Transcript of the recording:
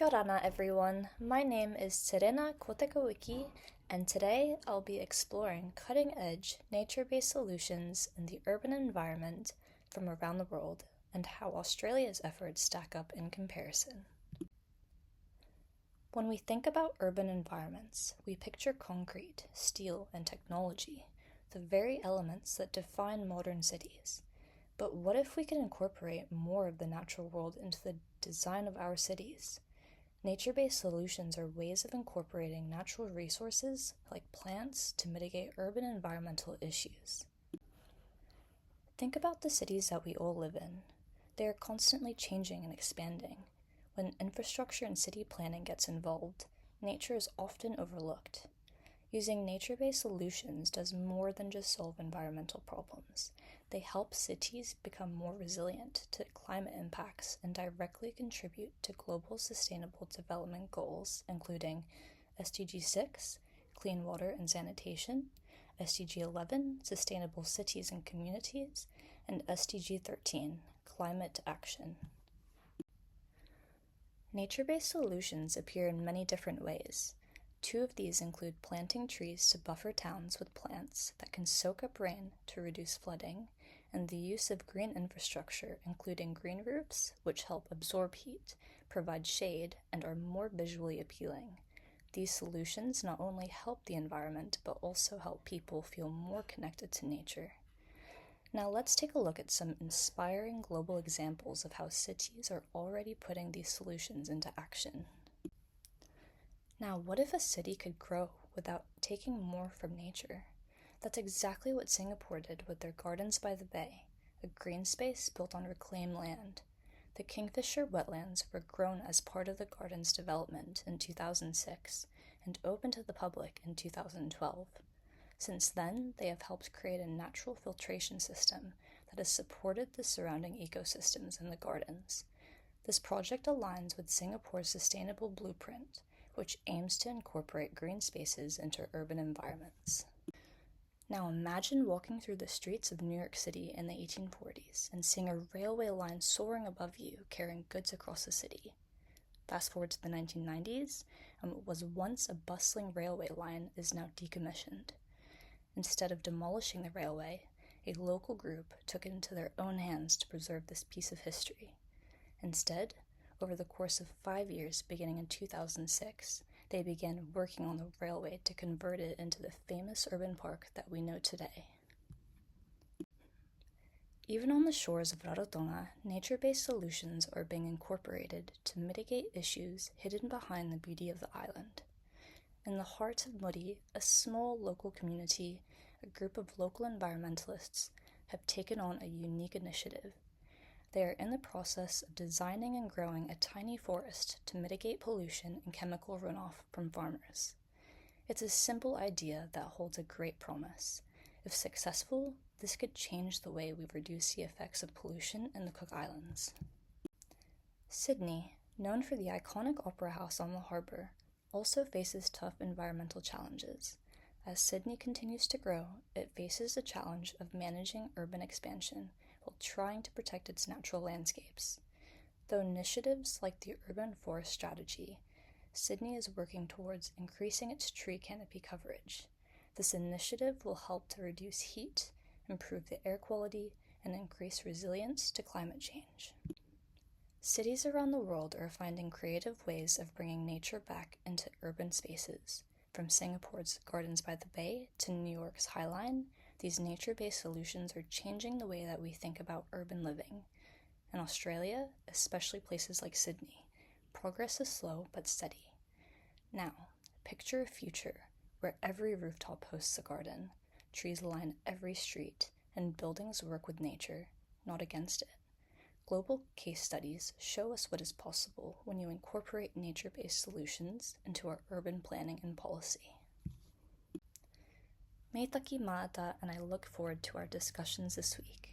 Kia ora, everyone. My name is Terena Koteka Wiki, and today I'll be exploring cutting-edge, nature-based solutions in the urban environment from around the world and how Australia's efforts stack up in comparison. When we think about urban environments, we picture concrete, steel, and technology, the very elements that define modern cities. But what if we could incorporate more of the natural world into the design of our cities? Nature-based solutions are ways of incorporating natural resources, like plants, to mitigate urban environmental issues. Think about the cities that we all live in. They are constantly changing and expanding. When infrastructure and city planning gets involved, nature is often overlooked. Using nature-based solutions does more than just solve environmental problems. They help cities become more resilient to climate impacts and directly contribute to global sustainable development goals, including SDG 6, clean water and sanitation, SDG 11, sustainable cities and communities, and SDG 13, climate action. Nature-based solutions appear in many different ways. Two of these include planting trees to buffer towns with plants that can soak up rain to reduce flooding, and the use of green infrastructure, including green roofs, which help absorb heat, provide shade, and are more visually appealing. These solutions not only help the environment, but also help people feel more connected to nature. Now let's take a look at some inspiring global examples of how cities are already putting these solutions into action. Now, what if a city could grow without taking more from nature? That's exactly what Singapore did with their Gardens by the Bay, a green space built on reclaimed land. The Kingfisher wetlands were grown as part of the gardens development in 2006 and opened to the public in 2012. Since then, they have helped create a natural filtration system that has supported the surrounding ecosystems in the gardens. This project aligns with Singapore's sustainable blueprint, which aims to incorporate green spaces into urban environments. Now imagine walking through the streets of New York City in the 1840s and seeing a railway line soaring above you carrying goods across the city. Fast forward to the 1990s, and what was once a bustling railway line is now decommissioned. Instead of demolishing the railway, a local group took it into their own hands to preserve this piece of history. Instead, over the course of 5 years, beginning in 2006, they began working on the railway to convert it into the famous urban park that we know today. Even on the shores of Rarotonga, nature-based solutions are being incorporated to mitigate issues hidden behind the beauty of the island. In the heart of Muri, a small local community, a group of local environmentalists have taken on a unique initiative. They are in the process of designing and growing a tiny forest to mitigate pollution and chemical runoff from farmers. It's a simple idea that holds a great promise. If successful, this could change the way we reduce the effects of pollution in the Cook Islands. Sydney, known for the iconic Opera House on the harbour, also faces tough environmental challenges. As Sydney continues to grow, it faces the challenge of managing urban expansion while trying to protect its natural landscapes. Though initiatives like the Urban Forest Strategy, Sydney is working towards increasing its tree canopy coverage. This initiative will help to reduce heat, improve the air quality, and increase resilience to climate change. Cities around the world are finding creative ways of bringing nature back into urban spaces. From Singapore's Gardens by the Bay to New York's High Line, these nature-based solutions are changing the way that we think about urban living. In Australia, especially places like Sydney, progress is slow but steady. Now, picture a future where every rooftop hosts a garden, trees line every street, and buildings work with nature, not against it. Global case studies show us what is possible when you incorporate nature-based solutions into our urban planning and policy. Meitaki maata, and I look forward to our discussions this week.